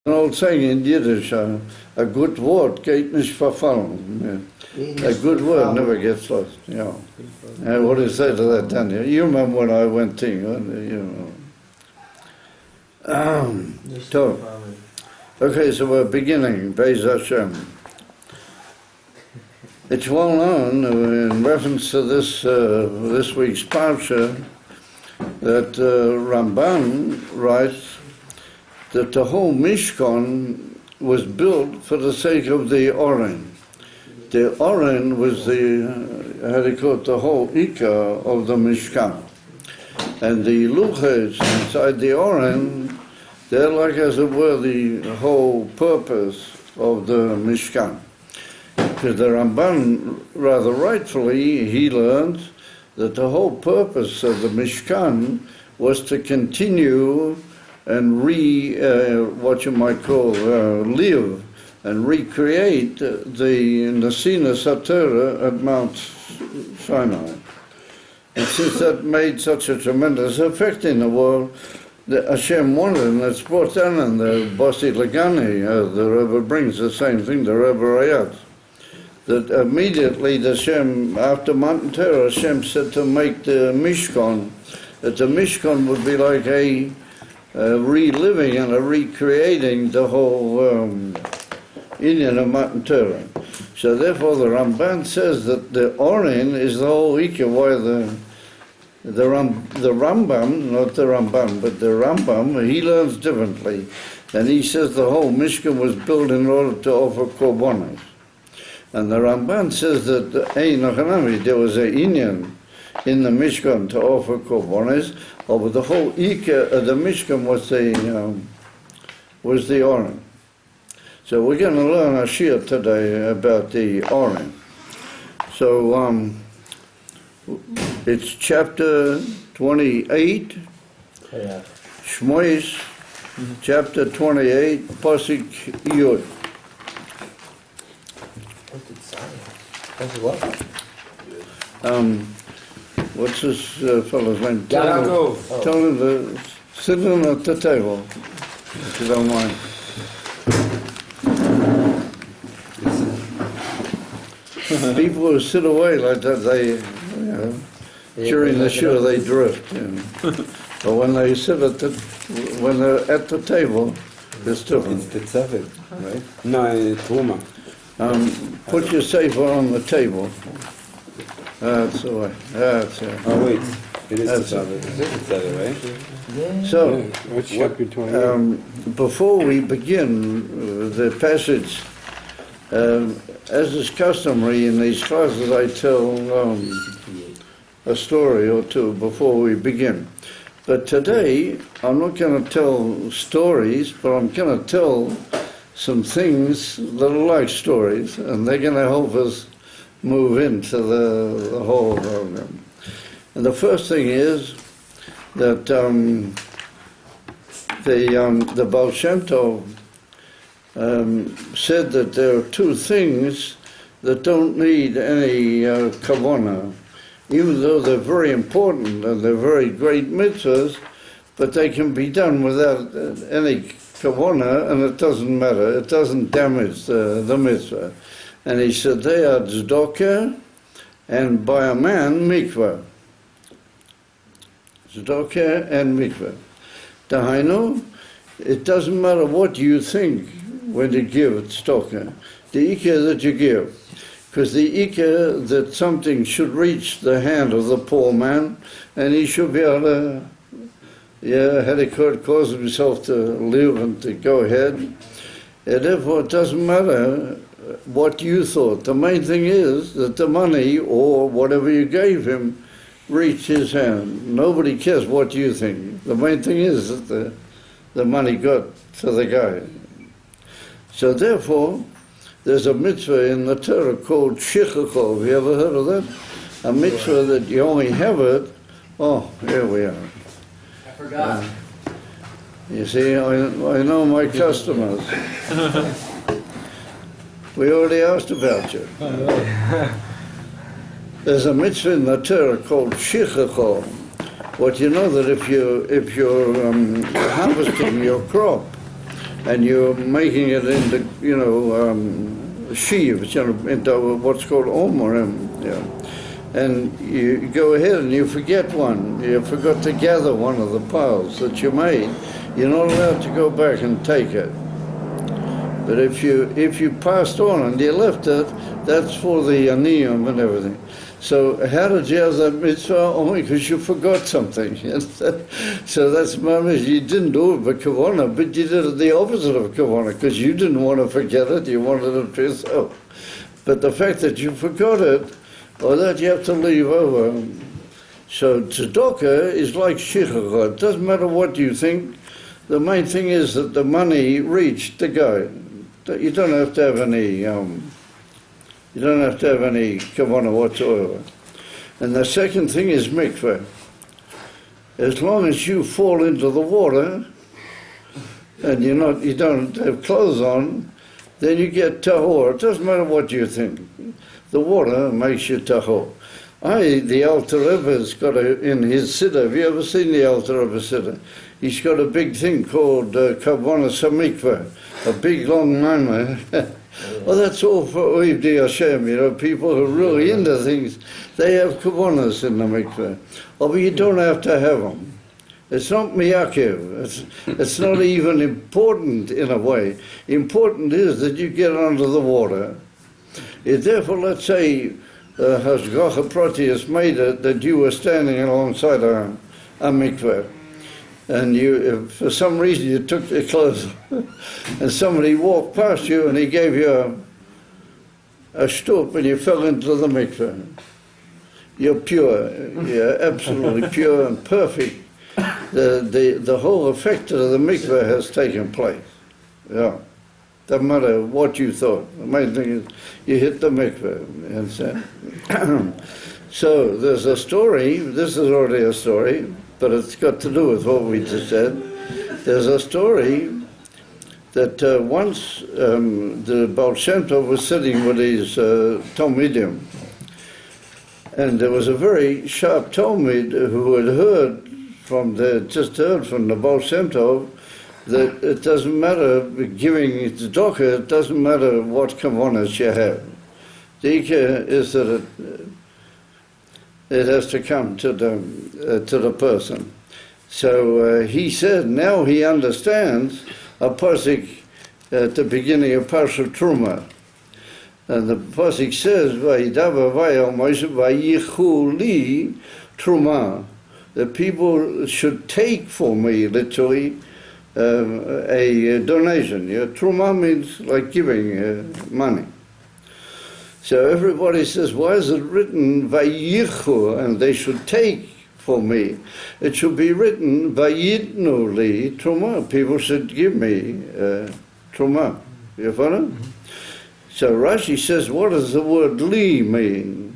An old saying in Yiddish, a good word geht nicht verfallen. A good word never gets lost. Yeah. And what do you say to that, Daniel? You remember when I went to you know. Okay, so we're beginning, Be'ez Hashem. It's well known in reference to this this week's parsha that Ramban writes that the whole Mishkan was built for the sake of the Oren. The Oren was the whole Ikar of the Mishkan. And the Luchas inside the Oren, they're like, as it were, the whole purpose of the Mishkan. Because the Ramban, rather rightfully, he learned that the whole purpose of the Mishkan was to continue and what you might call, live and recreate the Nesina Satorah at Mount Sinai. And since that made such a tremendous effect in the world, Hashem wanted, and it's brought down in the Bossi Lagani, the Rebbe brings the same thing, the Rebbe Rayat, that immediately the Hashem, after Mount Torah, Hashem said to make the Mishkan, that the Mishkan would be like a reliving and a recreating the whole Indian of Mount Torah. So therefore the Ramban says that the Oren is the whole Ikar, why the Rambam, not the Ramban, but the Rambam, he learns differently. And he says the whole Mishkan was built in order to offer korbanos. And the Ramban says that there was an Indian in the Mishkan to offer korbanos, but the whole Ikar of the Mishkan was the Oren. So we're going to learn a shiur today about the Oren. So it's chapter 28, Shmois, chapter 28, Pasuk Yud. What's this fellow's name? Tell him to sit in at the table, if you don't mind. People who sit away like that, during the shiur they drift. But when they sit when they're at the table, it's different. It's Tzavit, right? No, it's TRUMA. Put your sefer on the table. That's the way. That's it. Oh wait, it is Tzavit. It's Tzavit, right? So, before we begin the passage, as is customary in these classes, I tell a story or two before we begin. But today, I'm not going to tell stories, but I'm going to tell some things that are like stories, and they're going to help us move into the whole program. And the first thing is that the Baal Shem Tov said that there are two things that don't need any kavanah, even though they're very important and they're very great mitzvahs, but they can be done without any kavanah, and it doesn't matter, it doesn't damage the mitzvah. And he said they are tzedakah, and by a man, mikvah. Tzedakah and mikvah. Dahainu, it doesn't matter what you think when you give tzedakah, the ikar that you give. Because the ikar that something should reach the hand of the poor man, and he should be able to, had he could cause himself to live and to go ahead. And therefore, it doesn't matter what you thought. The main thing is that the money or whatever you gave him reached his hand. Nobody cares what you think. The main thing is that the money got to the guy. So therefore, there's a mitzvah in the Torah called shichachol. Have you ever heard of that? A mitzvah that you only have it. Oh, here we are. I forgot. You see, I know my customers. We already asked about you. There's a mitzvah in the Torah called shichachol. What you know that if you're harvesting your crop, and you're making it into, you know, sheaves, you know, into what's called omorim, yeah. And you go ahead and you forget one. You forgot to gather one of the piles that you made. You're not allowed to go back and take it. But if you passed on and you left it, that's for the aniyim and everything. So how did you have that mitzvah? Only because you forgot something. So that's mamish. You didn't do it with kavanah, but you did it the opposite of kavanah because you didn't want to forget it. You wanted it for yourself. But the fact that you forgot it, or that you have to leave over. So tzedakah is like shichur. It doesn't matter what you think. The main thing is that the money reached the guy. You don't have to have any. You don't have to have any kavanah whatsoever. And the second thing is mikveh. As long as you fall into the water and you don't have clothes on, then you get tahor. It doesn't matter what you think. The water makes you tahor. The Alter Rebbe's got in his siddur. Have you ever seen the Alter Rebbe siddur? He's got a big thing called kavanah samikveh, a big long name. Well, that's all for Oivdi Hashem, you know, people who are really into things, they have kavanahs in the mikveh. Oh, but you don't have to have them. It's not miyakev. It's not even important in a way. Important is that you get under the water. Therefore, let's say Hashgacha Pratius made it that you were standing alongside a mikveh, and you, for some reason, you took your clothes off, and somebody walked past you and he gave you a shtup and you fell into the mikveh. You're pure. You're absolutely pure and perfect. The whole effect of the mikveh has taken place. Yeah. Doesn't matter what you thought. The main thing is you hit the mikveh. So there's a story. This is already a story, but it's got to do with what we just said. There's a story that once the Baal Shem Tov was sitting with his Talmidim, and there was a very sharp Talmid who had just heard from the Baal Shem Tov that it doesn't matter giving tzedakah, it doesn't matter what kavanas you have. The ikar is that it has to come to the person. So he said now he understands a pasuk at the beginning of Parshat Truma. And the pasuk says, "Vayidava vayal Moshe vayichu li truma." The people should take for me, literally, a donation. Yeah, truma means like giving money. So everybody says, why is it written vayichu, and they should take for me? It should be written vayitnu li truma. People should give me truma. You follow? Mm-hmm. So Rashi says, what does the word li mean?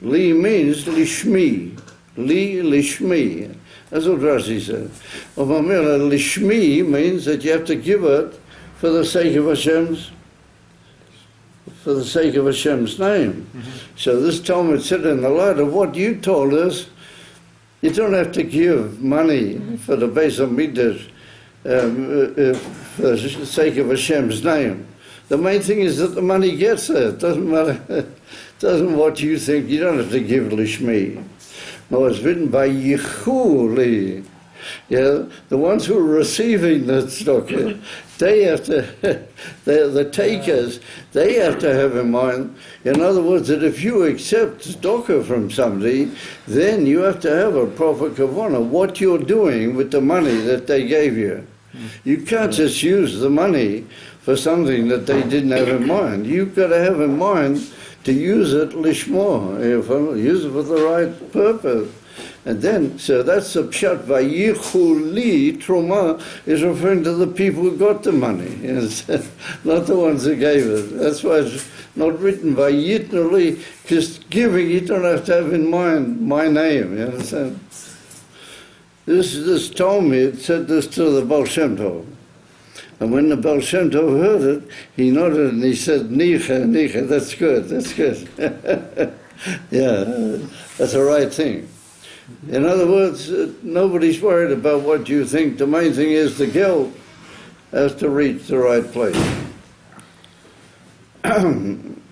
Li means lishmi. Li lishmi. That's what Rashi says. Lishmi means that you have to give it for the sake of Hashem's name. Mm-hmm. So this Talmud said, in the light of what you told us, you don't have to give money for the Beis HaMikdash for the sake of Hashem's name. The main thing is that the money gets there. It doesn't matter. It doesn't what you think. You don't have to give lishmi. No, it's written by Yichuli. Yeah, the ones who are receiving the tzedakah, they have to, the takers, they have to have in mind, in other words, that if you accept tzedakah from somebody, then you have to have a proper kavanah, what you're doing with the money that they gave you. You can't just use the money for something that they didn't have in mind. You've got to have in mind to use it lishmo, use it for the right purpose. And then, so that's the pshat, vayichu li truma, is referring to the people who got the money, not the ones who gave it. That's why it's not written vayitnu li, because giving, you don't have to have in mind my name, you understand? This told me, it said this to the Baal Shem Tov. And when the Baal Shem Tov heard it, he nodded and he said, Nicha, Nicha, that's good, that's good. Yeah, that's the right thing. In other words, nobody's worried about what you think. The main thing is the guilt. has to reach the right place.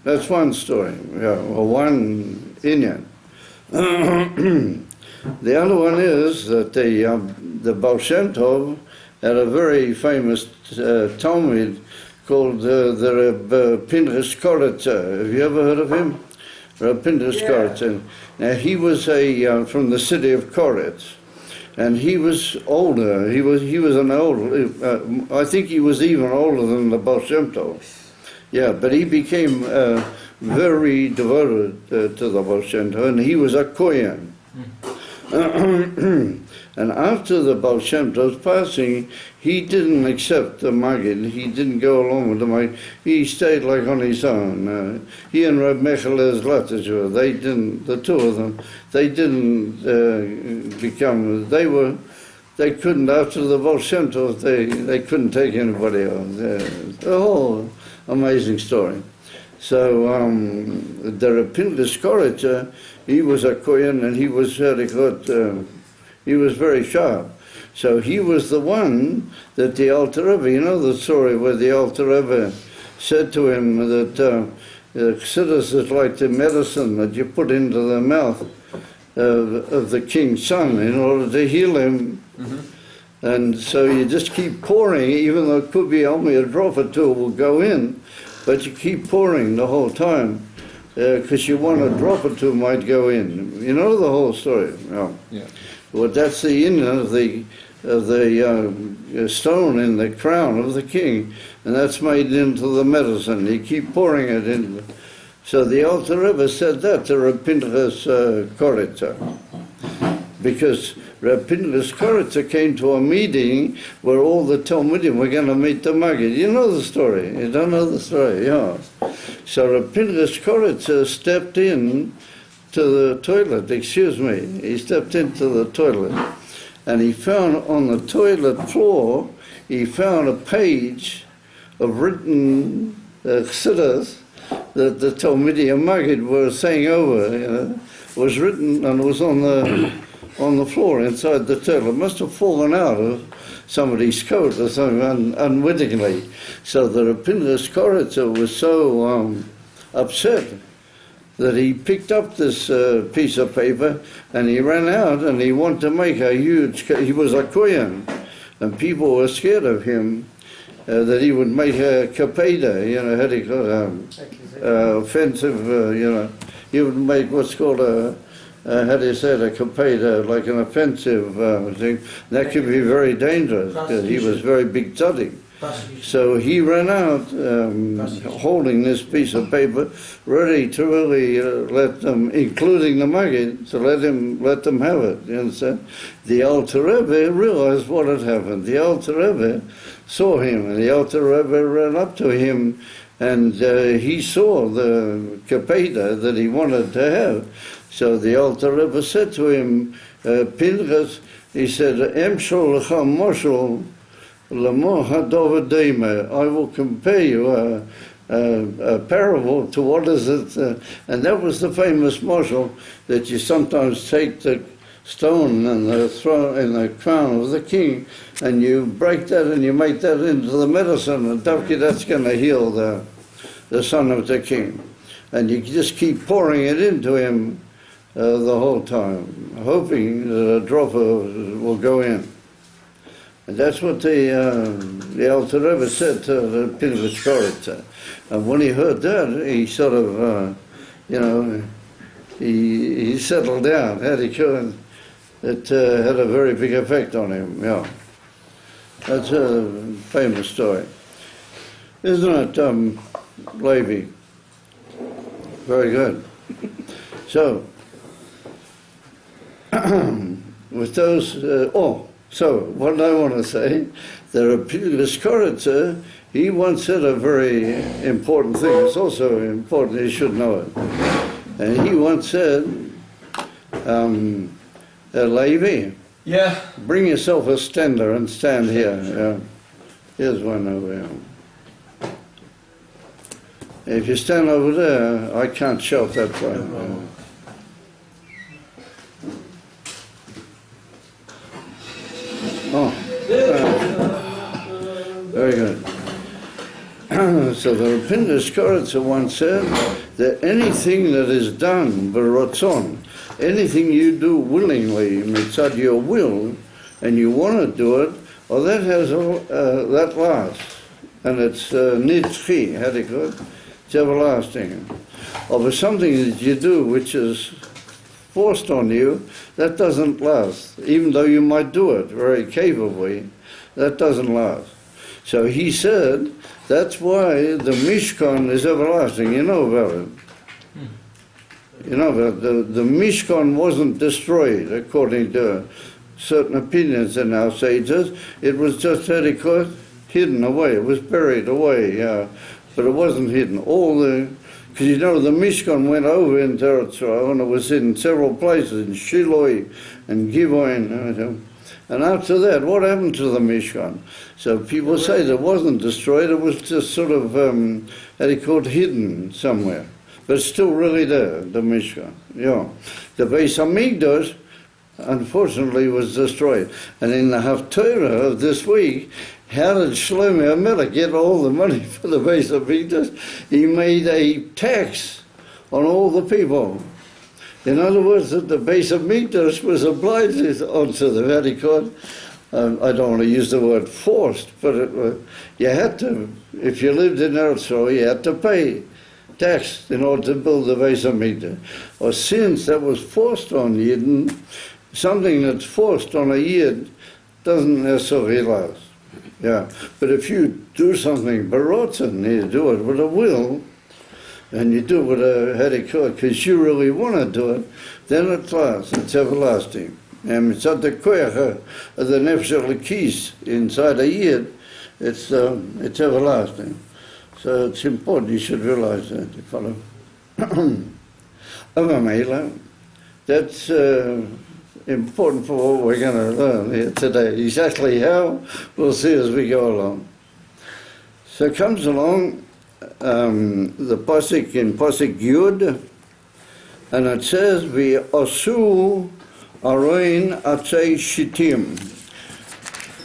That's one story, yeah, or one Indian. The other one is that the Baal Shem Tov had a very famous Talmud called the Reb Pinchas Koretzer. Have you ever heard of him? Reb Pinchas Koretzer. Now he was from the city of Koretz, and he was older. He was an older. I think he was even older than the Baal Shem Tov. Yeah, but he became very devoted to the Baal Shem Tov, and he was a Kohen. And after the Baal Shem Tov's passing, he didn't accept the Maggid. He didn't go along with the Maggid. He stayed like on his own. He and Reb Mechel Zlatishur, they didn't, the two of them, they didn't become, they couldn't, after the Baal Shem Tov, they couldn't take anybody else. A whole amazing story. So the Reb Pinchas Koretzer, he was a Kohen, and he was very good. He was very sharp. So he was the one that the Alter Rebbe, you know the story where the Alter Rebbe said to him that Chassidus is like the medicine that you put into the mouth of the king's son in order to heal him. Mm-hmm. And so you just keep pouring, even though it could be only a drop or two will go in, but you keep pouring the whole time. Because you want a drop or two might go in. You know the whole story. No. Yeah. Well, that's the end of the stone in the crown of the king, and that's made into the medicine. You keep pouring it in. So the Alter Rebbe said that to Reb Pinchas Koretzer, because Reb Pinchas Koretzer came to a meeting where all the Talmudim were going to meet the Maggid. You know the story. You don't know the story, yeah. So Reb Pinchas Koretzer stepped in to the toilet, he stepped into the toilet, and he found on the toilet floor, he found a page of written chassidus that the Talmidei Maggid were saying over, was written and was on the floor inside the toilet. It must have fallen out of somebody's coat or something unwittingly. So the Reb Pinchas Koretzer was so upset that he picked up this piece of paper and he ran out and he wanted to make a huge, he was a Kohen, and people were scared of him, that he would make a kapeda, how do you call it, offensive, he would make what's called a, how do you say it, a kapeda, like an offensive thing. That could be very dangerous because he was very big tzaddik. So he ran out holding this piece of paper, ready to really let them, including the Maggid, to let them have it. You understand? The Alter Rebbe realized what had happened. The Alter Rebbe saw him, and the Alter Rebbe ran up to him, and he saw the kapeda that he wanted to have. So the Alter Rebbe said to him, Pinchas, he said, Emshol lecha moshel, I will compare you a parable to what is it, and that was the famous mashal that you sometimes take the stone and the throne in the crown of the king, and you break that and you make that into the medicine, and that's going to heal the son of the king, and you just keep pouring it into him the whole time, hoping that a drop will go in. And that's what the Alter Rebbe said to the Pinchas Koretzer. And when he heard that, he sort of, he settled down. It had a very big effect on him, yeah. That's a famous story. Isn't it, Levi? Very good. So, with those, so, what I want to say, the Reb Pinchas Koretzer, he once said a very important thing. It's also important, you should know it. And he once said, Levi, bring yourself a stander and stand here. Here's one over here. If you stand over there, I can't shout that far. Very So the Rapindus Koritza once said that anything that is done b'rotzon, anything you do willingly, mitzad your will, and you want to do it, well, that has that lasts, and it's nitzchi, how do you call it? It's everlasting. Or for something that you do which is forced on you, that doesn't last. Even though you might do it very capably, that doesn't last. So he said, that's why the Mishkan is everlasting. You know about it. You know about it. The Mishkan wasn't destroyed, according to certain opinions in our sages. It was just hidden away. It was buried away, but it wasn't hidden. Because you know the Mishkan went over into Eretz Yisrael, and it was in several places, in Shiloh and Givon. And after that, what happened to the Mishkan? So people say that it wasn't destroyed, it was just sort of, hidden somewhere. But it's still really there, the Mishkan. Yeah. The Beis Hamikdash, unfortunately, was destroyed. And in the Haftarah of this week, how did Shlomo HaMelech get all the money for the Beis Hamikdash? He made a tax on all the people. In other words, that the Beis Hamikdash was obliged onto the Vatican. I don't want to use the word forced, but you had to, if you lived in Eretz Yisrael, you had to pay tax in order to build the Beis Hamikdash. Or since that was forced on Yidden, something that's forced on a Yid doesn't necessarily last. Yeah, but if you do something barotzen, you do it with a will, and you do it with a hedikot, because you really want to do it, then it lasts, it's everlasting. And it's at the koyach of the nefesh l'kis inside a yid, it's everlasting. So it's important, you should realize that, you follow. That's important for what we're going to learn here today. Exactly how, we'll see as we go along. So it comes along the pasuk in pasuk Yud, and it says, "V'asu aroin atzei shitim."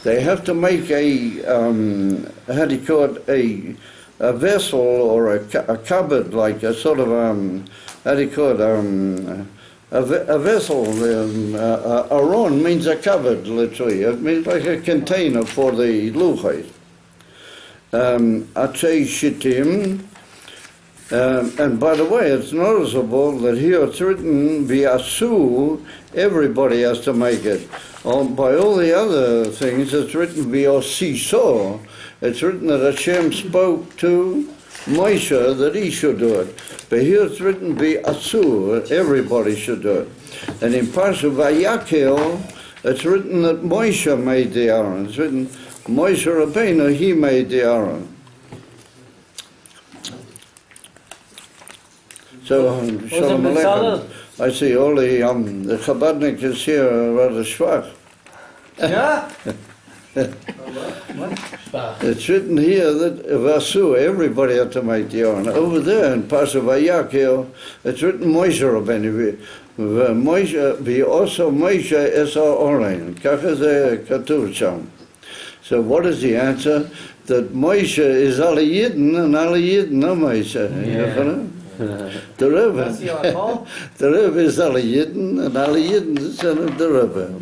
They have to make a how do you call it, a vessel or a cupboard, like a sort of how do you call it, a vessel. Aron means a cupboard, literally. It means like a container for the luchos. Atzei shitim. And by the way, it's noticeable that here it's written v'asu, everybody has to make it. By all the other things, it's written v'osiso. It's written that Hashem spoke to Moshe that he should do it. But here it's written v'asu, everybody should do it. And in Parsha Vayakel, it's written that Moshe made the Aaron. It's written Moshe Rabbeinu, he made the Aaron. So, Shalom Aleichem. I see all the Chabadniks here are rather schwach. Yeah? It's written here that Vasu, everybody had to make the Aaron. Over there in Parsha Vayakel, it's written Moshe Rabbeinu. Also Moshe es ha'oren. Kacha ze katuv sham. So what is the answer? That Moshe is alle Yidden and alle Yidden no Moshe. Yeah. The Rebbe is alle Yidden and alle Yidden is the Rebbe.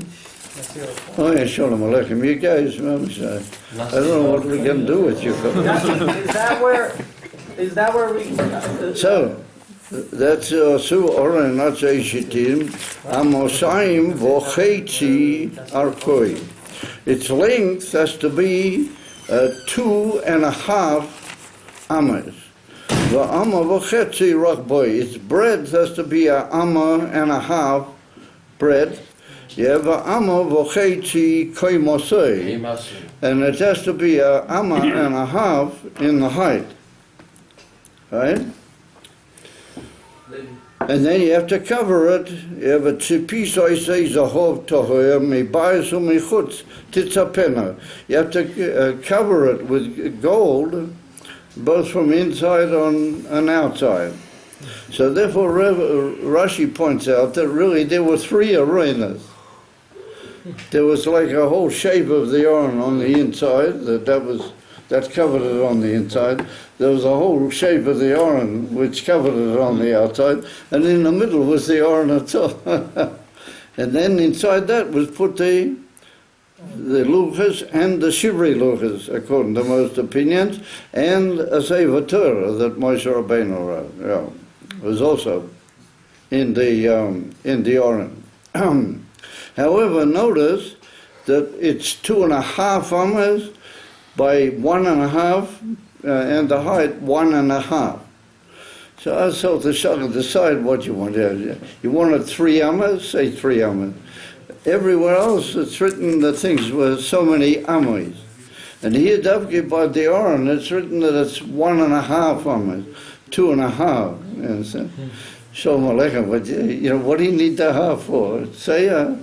Oh yeah, Shalom Aleichem. You guys, I don't know what we can do with you. Is that where we... So, that's Su Oren Atzei Shitim, Amosayim V'Chetzi Arkoi. Its length has to be 2.5 amas. V'ama v'chetzi rachboi. Its breadth has to be 1.5 breadth. Yeah, v'ama v'chetzi koimosoi. And it has to be 1.5 in the height. Right? And then you have to cover it. You have a tzipisoi say zahov tohoyer mibayis u'michutz titzapena. You have to cover it with gold, both from inside and outside. So therefore Rashi points out that really there were 3 arenas. There was like a whole shape of the Aron on the inside, that was that covered it on the inside. There was a whole shape of the Aron which covered it on the outside, and in the middle was the Aron itself. And then inside that was put the luchas and the shivri luchas, according to most opinions, and a Sefer Torah that Moshe Rabbeinu wrote. Yeah, was also in the Aron. However, notice that it's 2.5 amas by 1.5, and the height 1.5. So I thought the shach decide what you want. You want it 3 amas, say 3 amas. Everywhere else it's written that things were so many amas. And here, Davki by the Aron, it's written that it's 1.5 amas, 2.5. You understand? Shalom Aleichem, but you know, what do you need the half for? Say a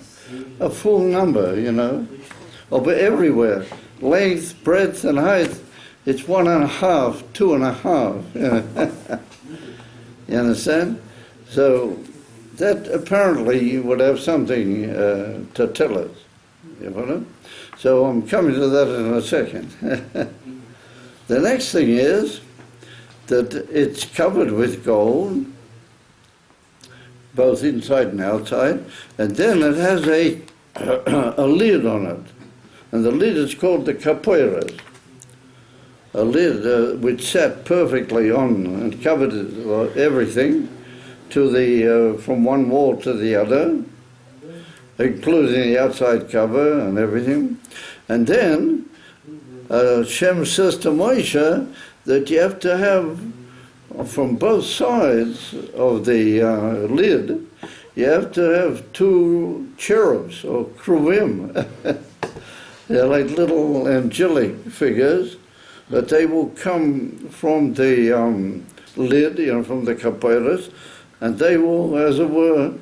full number, you know. Oh, but everywhere, length, breadth, and height, it's 1.5, 2.5. You understand? So that apparently would have something to tell us. You know? So I'm coming to that in a second. The next thing is that it's covered with gold, both inside and outside, and then it has a lid on it, and the lid is called the kapoiras, a lid which sat perfectly on and covered everything to the from one wall to the other, including the outside cover and everything. And then Shem says to Moshe that you have to have, from both sides of the lid, you have to have 2 cherubs or kruvim. They're like little angelic figures, but they will come from the lid, you know, from the kapoiras, and they will, as it were,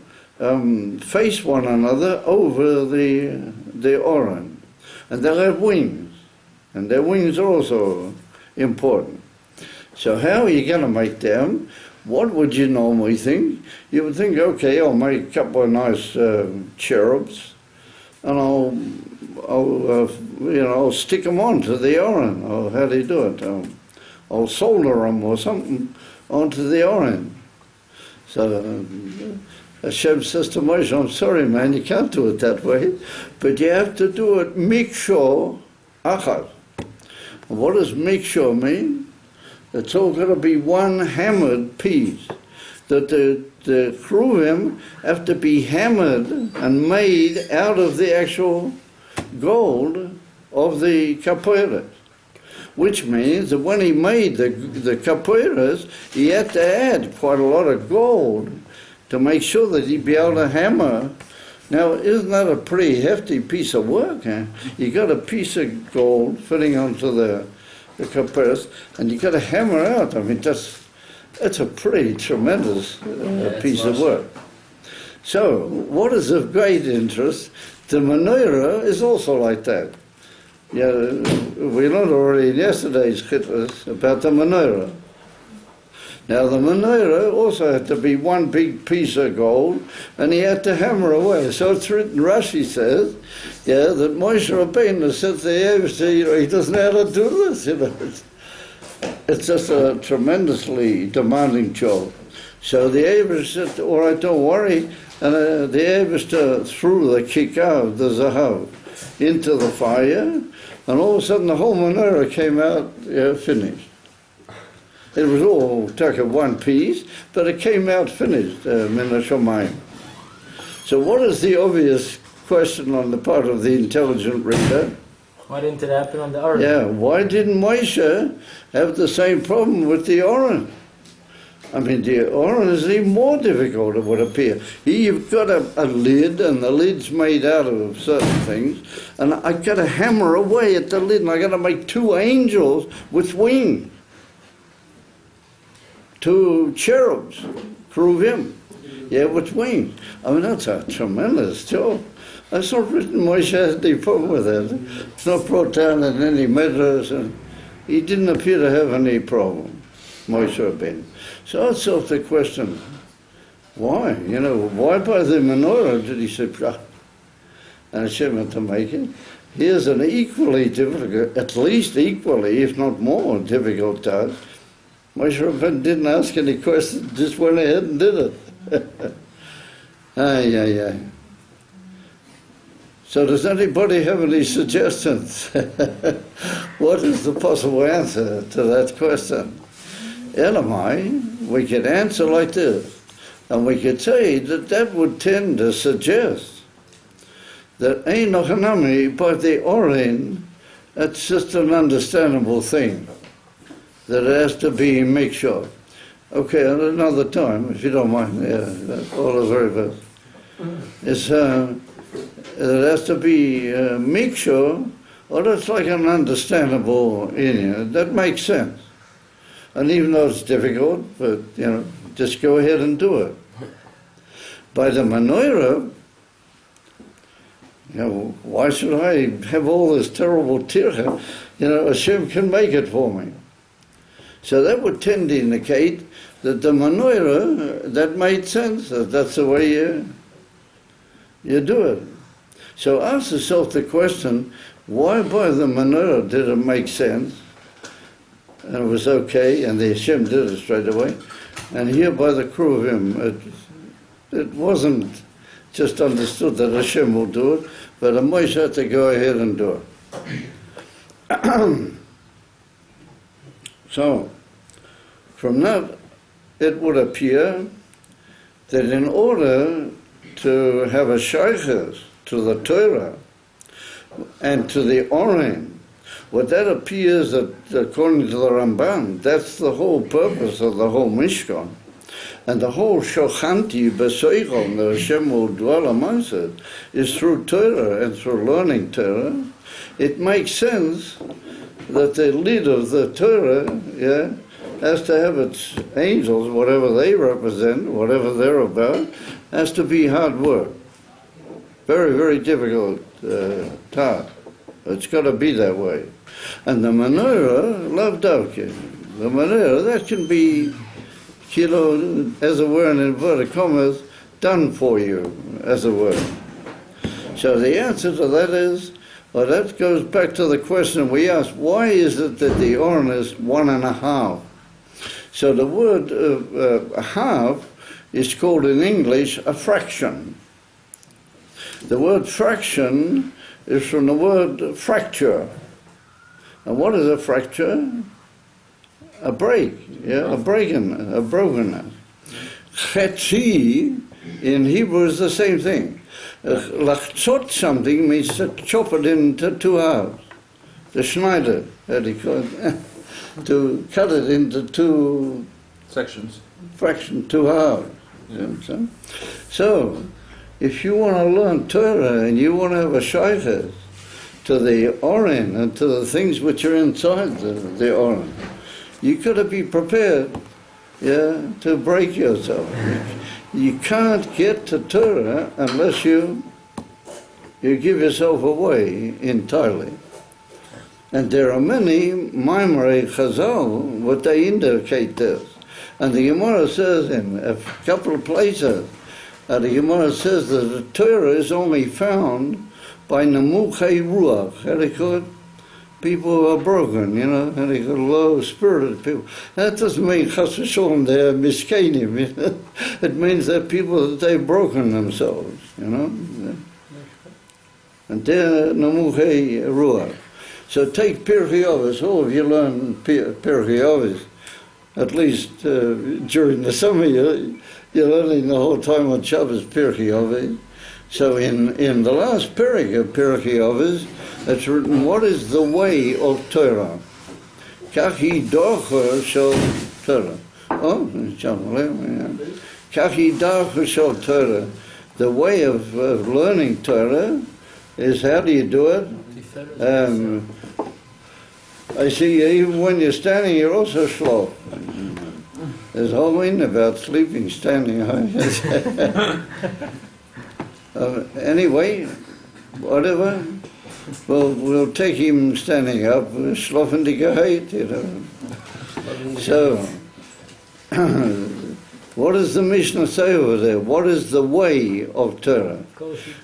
face one another over the Aron. And they'll have wings, and their wings are also important. So how are you going to make them? What would you normally think? You would think, okay, I'll make a couple of nice cherubs, and I'll stick them onto the Aron. Or how do you do it? I'll solder them or something onto the Aron. So Hashem says to Moshe, I'm sorry, man, you can't do it that way, but you have to do it mikshor achad. What does mikshor mean? It's all going to be one hammered piece. That the kruvim have to be hammered and made out of the actual gold of the kapoiras. Which means that when he made the kapoiras, he had to add quite a lot of gold to make sure that he'd be able to hammer. Now, isn't that a pretty hefty piece of work? Eh? You got a piece of gold fitting onto the kapoiras, and you got to hammer out. I mean, that's a pretty tremendous piece of work. So, what is of great interest? The menorah is also like that. Yeah, we learned already in yesterday's chittas about the menorah. Now, the menorah also had to be one big piece of gold, and he had to hammer away. So it's written, Rashi says, yeah, that Moshe Rabbeinu said to the Eivester, you know, he doesn't know how to do this, you know. It's just a tremendously demanding job. So the Eivester said, all right, don't worry, and the Eivester threw the kikah of the zahav into the fire, and all of a sudden the whole menorah came out finished. It was all took at one piece, but it came out finished, min hashamayim. So what is the obvious question on the part of the intelligent reader? Why didn't it happen on the Aron? Yeah, why didn't Moshe have the same problem with the Aron? I mean, the Aron is even more difficult, it would appear. Here you've got a lid, and the lid's made out of certain things, and I've got to hammer away at the lid, and I've got to make 2 angels with wings. 2 cherubs, kruvim, yeah, with wings. I mean, that's a tremendous job. That's not written Moshe has any problem with that. It's not brought down in any measures, and he didn't appear to have any problem, Moshe Rabbeinu. So I asked the question, why? You know, why by the menorah did he say, and Hashem had to make it? Here's an equally difficult, at least equally, if not more difficult task. Moshe Rabbeinu didn't ask any questions, just went ahead and did it. Ay, ay, ay. So does anybody have any suggestions? What is the possible answer to that question? Elamai, we could answer like this, and we could say that that would tend to suggest that Ein Ochanami by the Orin, that's just an understandable thing, that it has to be mixture. Okay, at another time, if you don't mind, yeah, that's all the very best. It has to be a mixture, or that's like an understandable in that makes sense. And even though it's difficult, but just go ahead and do it. By the menorah, why should I have all this terrible tircha? Hashem can make it for me. So that would tend to indicate that the menorah, that made sense, that's the way you do it. So ask yourself the question, why by the menorah did it make sense? And it was okay, and the Hashem did it straight away. And here by the Kruvim, it wasn't just understood that Hashem will do it, but a Moshe had to go ahead and do it. So, from that, it would appear that in order to have a shaykhus to the Torah and to the Orim, what that appears that according to the Ramban, that's the whole purpose of the whole Mishkan. And the whole Shochanti B'Seichel, the Hashem will dwell amongst it, is through Torah and through learning Torah. It makes sense that the leader of the Torah, has to have its angels, whatever they represent, whatever they're about, has to be hard work. Very, very difficult task. It's got to be that way. And the menorah, lav davke, the menorah, that can be, as it were, in inverted commas, done for you, as it were. So the answer to that is, well, that goes back to the question we asked, why is it that the Oren is 1.5? So the word half is called in English a fraction. The word fraction is from the word fracture. And what is a fracture? A break, a brokenness. Chetzi in Hebrew is the same thing. Lachzot something means to chop it into 2 halves. To schneider, how do you call it? To cut it into 2 sections. 2 halves. So, if you want to learn Torah and you want to have a shaykhus to the Oren and to the things which are inside the Oren, you've got to be prepared, to break yourself. You can't get to Torah unless you give yourself away entirely. And there are many Maimarei Chazal, what they indicate this. And the Gemara says in a couple of places, the Gemara says that the Torah is only found by Nemuchei Ruach, how they call it? People who are broken, how they call low-spirited people. That doesn't mean Chas v'Sholom they're miskenim, It means they're people that they've broken themselves, And they're Nemuchei Ruach. So take Pirkei Avos. All of you learn Pirkei Avos, at least during the summer. You're learning the whole time on Shabbos Pirkei Avos. So in the last Pirkei of Pirkei Avos, it's written, what is the way of Torah? Kachi Docha Shel Torah. Kachi Docha Shel Torah. The way of learning Torah is, how do you do it? I see even when you're standing, you're also slow. There's a whole meaning about sleeping, standing. Anyway, whatever. Well, we'll take him standing up, schlafen die Geheit, So, what does the Mishnah say over there? What is the way of Torah?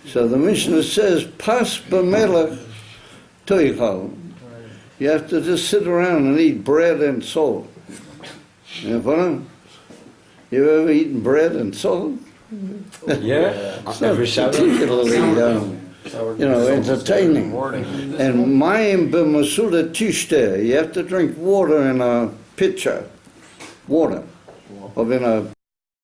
So the Mishnah says, Pas b'melech toichal. You have to just sit around and eat bread and salt. You know? You ever eaten bread and salt? Yeah. It's not particularly, entertaining. And mayim b'masuda tishte. You have to drink water in a pitcher. Water. Or in a